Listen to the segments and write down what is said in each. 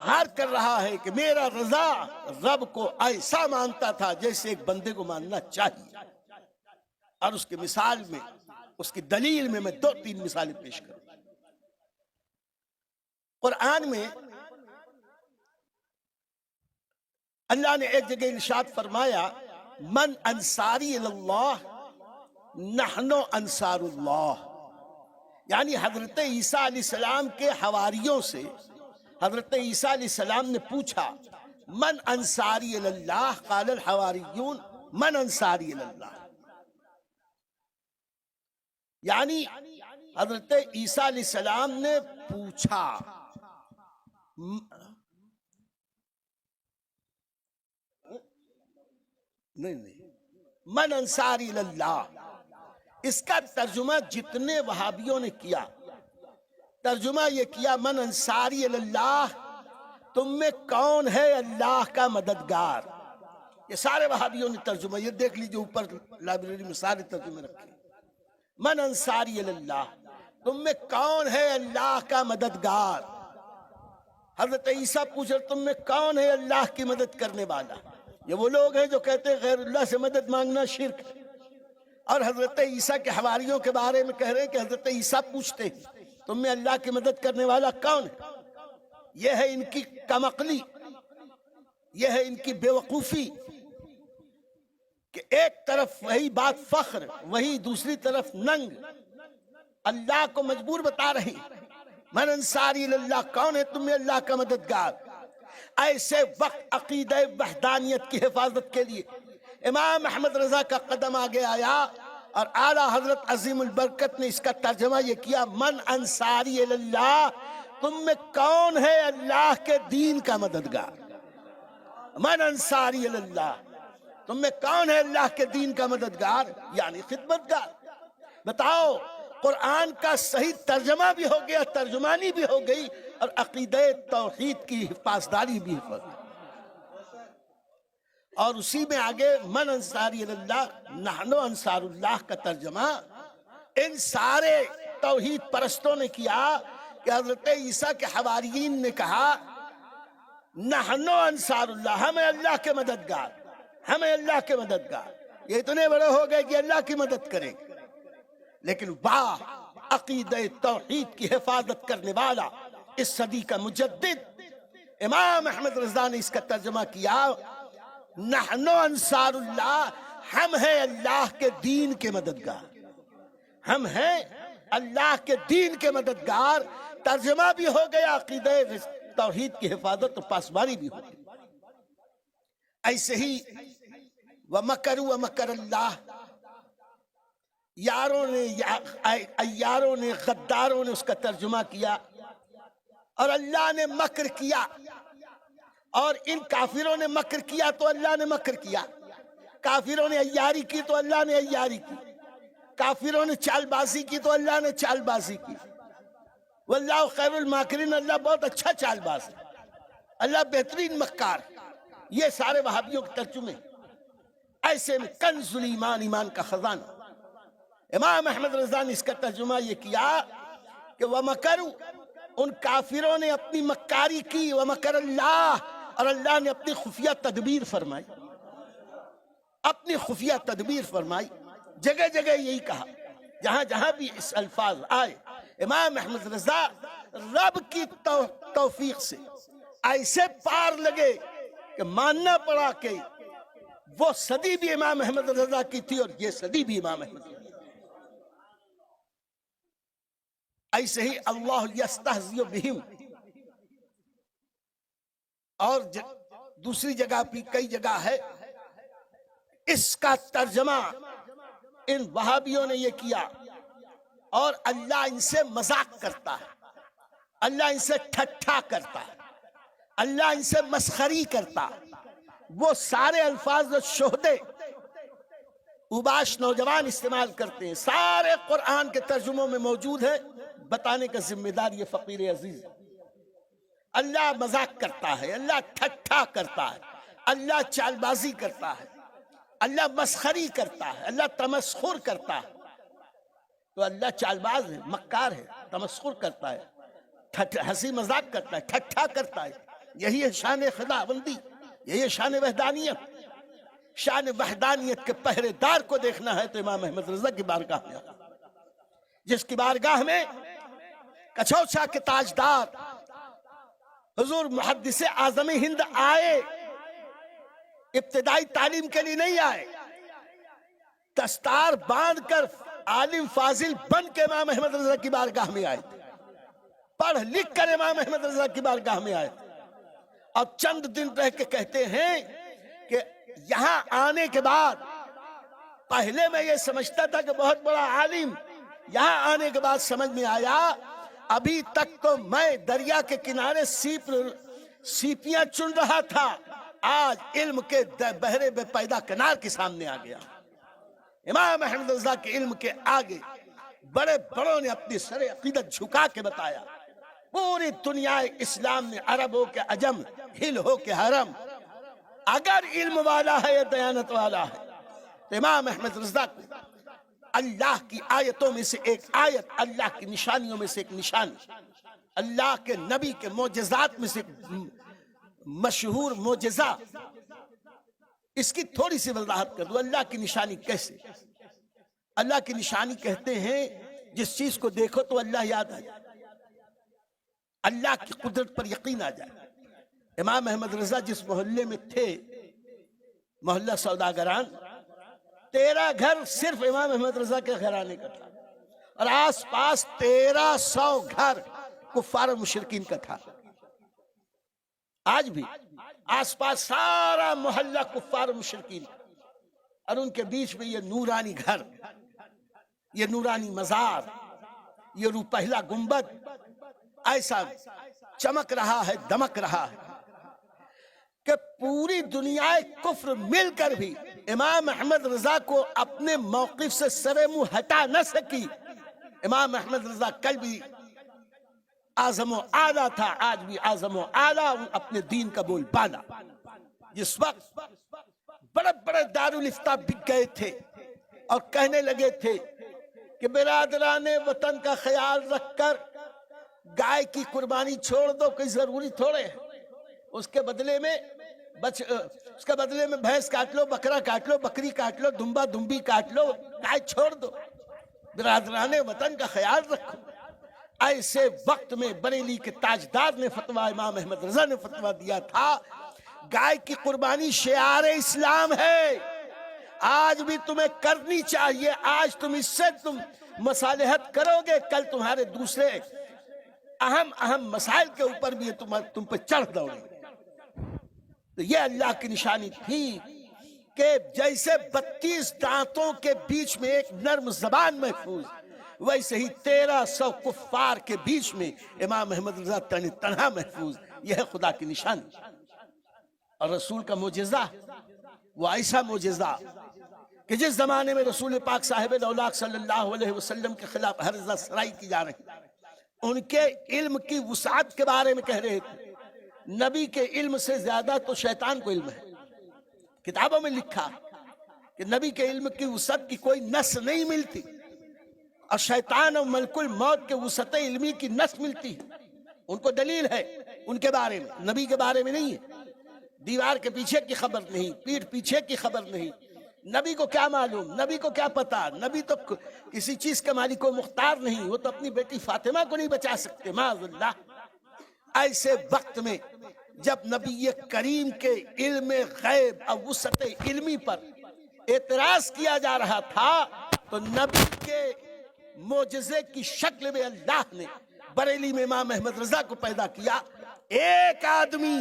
اظہار کر رہا ہے کہ میرا رضا رب کو ایسا مانتا تھا جیسے ایک بندے کو ماننا چاہیے. اور اس کی مثال میں، اس کی دلیل میں 2-3 مثالیں پیش کروں. قرآن میں اللہ نے ایک جگہ ارشاد فرمایا من انصاری اللہ نحن انصار اللہ. یعنی حضرت عیسیٰ علیہ السلام کے حواریوں سے حضرت عیسیٰ علیہ السلام نے پوچھا من انصاری اللہ، قال الحواریون من انصاری اللہ. یعنی حضرت عیسیٰ علیہ السلام نے پوچھا، نہیں من انصاری اللہ. اس کا ترجمہ جتنے وہابیوں نے کیا، ترجمہ یہ کیا من انصاری اللہ، تم میں کون ہے اللہ کا مددگار. یہ سارے وہابیوں نے ترجمہ، یہ دیکھ لیجئے اوپر لائبریری میں سارے ترجمے رکھے. من انصاری اللہ، تم میں کون ہے اللہ کا مددگار. حضرت عیسیٰ پوچھ رہے تم میں کون ہے اللہ کی مدد کرنے والا. یہ وہ لوگ ہیں جو کہتے ہیں غیر اللہ سے مدد مانگنا شرک ہے. اور حضرت عیسیٰ کے حواریوں کے بارے میں کہہ رہے ہیں کہ حضرت عیسیٰ پوچھتے ہیں تم میں اللہ کی مدد کرنے والا کون ہے. یہ ہے ان کی کم عقلی، یہ ہے ان کی بے وقوفی کہ ایک طرف وہی بات فخر، وہی دوسری طرف ننگ. اللہ کو مجبور بتا رہی من انصاری اللہ، کون ہے تم میں اللہ کا مددگار. ایسے وقت عقیدہ وحدانیت کی حفاظت کے لیے امام احمد رضا کا قدم آگے آیا اور اعلیٰ حضرت عظیم البرکت نے اس کا ترجمہ یہ کیا من انصاری اللہ، تم میں کون ہے اللہ کے دین کا مددگار. من انصاری اللہ، تم میں کون ہے اللہ کے دین کا مددگار، یعنی خدمتگار. بتاؤ، قرآن کا صحیح ترجمہ بھی ہو گیا، ترجمانی بھی ہو گئی، اور عقیدہ توحید کی پاسداری بھی ہو گئی. اور اسی میں آگے من انصاری اللہ نحن انصار اللہ کا ترجمہ ان سارے توحید پرستوں نے کیا کہ حضرت عیسیٰ کے حواریین نے کہا نحن انصار اللہ، ہمیں اللہ کے مددگار، ہمیں اللہ کے مددگار. یہ اتنے بڑے ہو گئے کہ اللہ کی مدد کریں. لیکن واہ، عقیدہ توحید کی حفاظت کرنے والا اس صدی کا مجدد امام احمد رضا نے اس کا ترجمہ کیا نحن انصار اللہ، ہم ہیں اللہ کے دین کے مددگار، ہم ہیں اللہ کے دین کے مددگار. ترجمہ بھی ہو گیا، عقیدہ توحید کی حفاظت اور پاسبانی بھی ہو گئی. ایسے ہی وَمَكَرُوا وَمَكَرَ اللَّهُ، یاروں نے، عیاروں نے، غداروں نے اس کا ترجمہ کیا اور اللہ نے مکر کیا. اور ان کافروں نے مکر کیا تو اللہ نے مکر کیا، کافروں نے عیاری کی تو اللہ نے عیاری کی، کافروں نے چال بازی کی تو اللہ نے چال بازی کی. واللہ خیر الماکرین، اللہ بہت اچھا چال باز ہے، اللہ بہترین مکار. یہ سارے وہابیوں کے ترجمے. ایسے میں کنز الایمان، ایمان کا خزانہ، امام احمد رضا نے اس کا ترجمہ یہ کیا کہ وَمَكَرُوا، ان کافروں نے اپنی مکاری کی، وَمَكَرَ اللَّهُ، اور اللہ نے اپنی خفیہ تدبیر فرمائی، اپنی خفیہ تدبیر فرمائی. جگہ جگہ یہی کہا، جہاں جہاں بھی اس الفاظ آئے. امام احمد رضا رب کی توفیق سے ایسے پار لگے کہ ماننا پڑا کہ وہ صدی بھی امام احمد رضا کی تھی اور یہ صدی بھی امام احمد رضا. ایسے ہی اللہ یستہزئ بہم، اور دوسری جگہ بھی کئی جگہ ہے. اس کا ترجمہ ان وہابیوں نے یہ کیا اور اللہ ان سے مذاق کرتا ہے، اللہ ان سے ٹھٹھا کرتا ہے، اللہ ان سے مسخری کرتا ہے. وہ سارے الفاظ جو شہدے اوباش نوجوان استعمال کرتے ہیں سارے قرآن کے ترجموں میں موجود ہے. بتانے کا ذمہ دار یہ فقیر عزیز. اللہ مذاق کرتا ہے، اللہ ٹھٹھا کرتا ہے، اللہ چال بازی کرتا ہے، اللہ مسخری کرتا ہے، اللہ تمسخر کرتا ہے. تو اللہ چال باز ہے، مکار ہے، تمسخر کرتا ہے، ہنسی مذاق کرتا ہے، ٹھٹھا کرتا ہے. یہی ہے شان خداوندی، یہی ہے شان وحدانیت۔ شان وحدانیت کے پہرے دار کو دیکھنا ہے تو امام احمد رضا کی بارگاہ میں، جس کی بارگاہ میں کچوچا کے تاجدار حضور محدث اعظم ہند آئے، ابتدائی تعلیم کے لیے نہیں آئے، دستار باندھ کر عالم فاضل بن کے امام احمد رضا کی بارگاہ میں آئے، پڑھ لکھ کر امام احمد رضا کی بارگاہ میں آئے، اور چند دن رہ کے کہتے ہیں کہ یہاں آنے کے بعد پہلے میں یہ سمجھتا تھا کہ بہت بڑا عالم، یہاں آنے کے بعد سمجھ میں آیا ابھی تک تو میں دریا کے کنارے سیپیاں چن رہا تھا، آج علم کے بحرے بے پیدا کنار کے سامنے آ گیا۔ امام احمد رضا کے علم کے آگے بڑے بڑوں نے اپنی سر عقیدت جھکا کے بتایا، پوری دنیا اسلام نے، عرب ہو کے عجم، ہل ہو کے حرم، اگر علم والا ہے یا دیانت والا ہے تو امام احمد رضا کو اللہ کی آیتوں میں سے ایک آیت، اللہ کی نشانیوں میں سے ایک نشانی، اللہ کے نبی کے معجزات میں سے مشہور معجزہ، اس کی تھوڑی سی وضاحت کر دو۔ اللہ کی نشانی کیسے؟ اللہ کی نشانی کہتے ہیں جس چیز کو دیکھو تو اللہ یاد آ جائے، اللہ کی قدرت پر یقین آ جائے۔ امام احمد رضا جس محلے میں تھے، محلہ سوداگران، 13 گھر صرف امام احمد رضا کے گھرانے کا تھا، اور آس پاس 1300 گھر کفار و مشرکین کا تھا۔ آج بھی آس پاس سارا محلہ کفار و مشرکین، اور ان کے بیچ میں یہ نورانی گھر، یہ نورانی مزار، یہ روپہلا گنبد ایسا چمک رہا ہے، دمک رہا ہے کہ پوری دنیا کفر مل کر بھی امام احمد رضا کو اپنے موقف سے سر منہ ہٹا نہ سکی۔ امام احمد رضا کل بھی اعظم و اعلیٰ تھا، آج بھی اعظم و اعلیٰ، اپنے دین کا بول بالا۔ جس وقت بڑے بڑے دارالافتاء بک گئے تھے اور کہنے لگے تھے کہ برادران وطن کا خیال رکھ کر گائے کی قربانی چھوڑ دو، کوئی ضروری تھوڑے ہے، اس کے بدلے میں بھینس کاٹ لو، بکرا کاٹ لو، بکری کاٹ لو، دمبا دمبی کاٹ لو، گائے چھوڑ دو، برادران وطن کا خیال رکھو۔ ایسے وقت میں بریلی کے تاجدار نے فتویٰ، امام احمد رضا نے فتویٰ دیا تھا، گائے کی قربانی شعار اسلام ہے، آج بھی تمہیں کرنی چاہیے، آج تم اس سے مصالحت کرو گے، کل تمہارے دوسرے اہم مسائل کے اوپر بھی تم پہ چڑھ دوڑے۔ تو یہ اللہ کی نشانی تھی کہ جیسے 32 دانتوں کے بیچ میں ایک نرم زبان محفوظ، ویسے ہی 1300 کفار کے بیچ میں امام احمد رضا تنہا محفوظ۔ یہ ہے خدا کی نشانی اور رسول کا معجزہ، وہ ایسا معجزہ کہ جس زمانے میں رسول پاک صاحب الاولاق صلی اللہ علیہ وسلم کے خلاف ہرزہ سرائی کی جا رہی، ان کے علم کی وسعت کے بارے میں کہہ رہے تھے، نبی کے علم سے زیادہ تو شیطان کو علم ہے۔ کتابوں میں لکھا کہ نبی کے علم کی وسعت کی کوئی نس نہیں ملتی، اور شیطان اور ملک الموت کے وسعت علمی کی نس ملتی ہے۔ ان کو دلیل ہے ان کے بارے میں، نبی کے بارے میں نہیں ہے۔ دیوار کے پیچھے کی خبر نہیں، پیٹھ پیچھے کی خبر نہیں، نبی کو کیا معلوم، نبی کو کیا پتا، نبی تو کسی چیز کا مالک و مختار نہیں، وہ تو اپنی بیٹی فاطمہ کو نہیں بچا سکتے، معاذ اللہ۔ ایسے وقت میں جب نبی کریم کے علم غیب اور وسعت علمی پر اعتراض کیا جا رہا تھا، تو نبی کے معجزے کی شکل میں اللہ نے بریلی میں امام احمد رضا کو پیدا کیا، ایک آدمی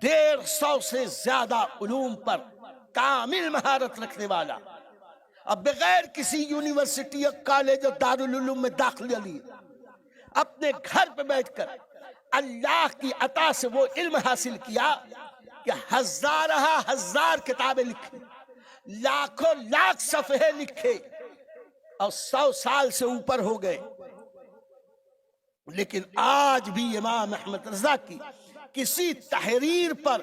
150 سے زیادہ علوم پر کامل مہارت رکھنے والا، اب بغیر کسی یونیورسٹی یا کالج اور دارالعلوم میں داخلہ لیے، اپنے گھر پہ بیٹھ کر اللہ کی عطا سے وہ علم حاصل کیا کہ ہزار کتابیں لکھی، لاکھوں لاکھ صفحے لکھے، اور 100 سال سے اوپر ہو گئے، لیکن آج بھی امام احمد رضا کی کسی تحریر پر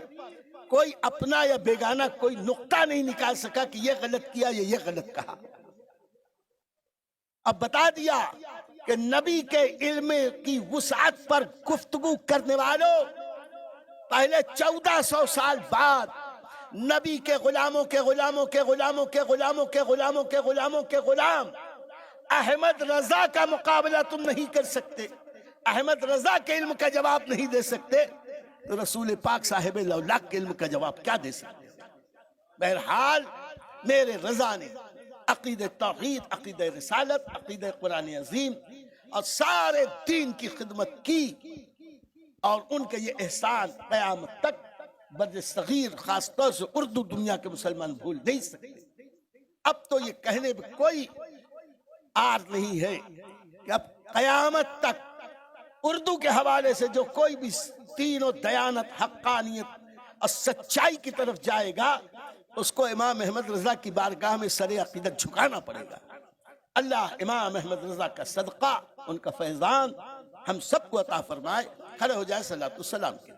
کوئی اپنا یا بیگانہ کوئی نقطہ نہیں نکال سکا کہ یہ غلط کیا یا یہ غلط کہا۔ اب بتا دیا کہ نبی کے علم کی وسعت پر گفتگو کرنے والوں، پہلے 1400 سال بعد نبی کے غلاموں کے غلاموں کے غلاموں کے غلاموں کے غلاموں کے غلاموں کے غلام احمد رضا کا مقابلہ تم نہیں کر سکتے، احمد رضا کے علم کا جواب نہیں دے سکتے، تو رسول پاک صاحب لولاک کے علم کا جواب کیا دے سکتے؟ بہرحال میرے رضا نے عقید توحید، عقید رسالت، عقید قرآن عظیم اور سارے دین کی خدمت کی، اور ان کے یہ احسان قیامت تک بر صغیر خاص طور سے اردو دنیا کے مسلمان بھول نہیں سکتے۔ اب تو یہ کہنے میں کوئی عار نہیں ہے کہ اب قیامت تک اردو کے حوالے سے جو کوئی بھی دین و دیانت، حقانیت اور سچائی کی طرف جائے گا، اس کو امام احمد رضا کی بارگاہ میں سر عقیدت جھکانا پڑے گا۔ اللہ امام احمد رضا کا صدقہ، ان کا فیضان ہم سب کو عطا فرمائے۔ کھڑے ہو جائے صلاۃ السلام کے